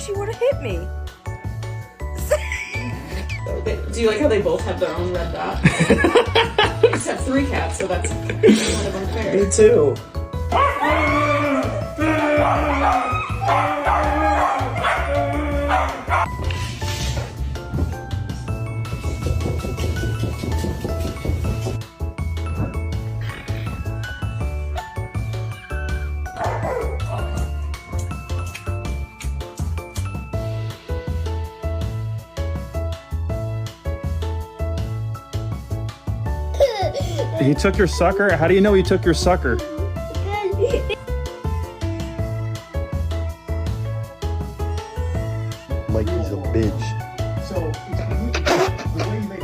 She would have hit me. Do you like how they both have their own red dot? I just have 3 cats, so that's kind of unfair. Me too. He took your sucker? How do you know he took your sucker? Like he's a bitch.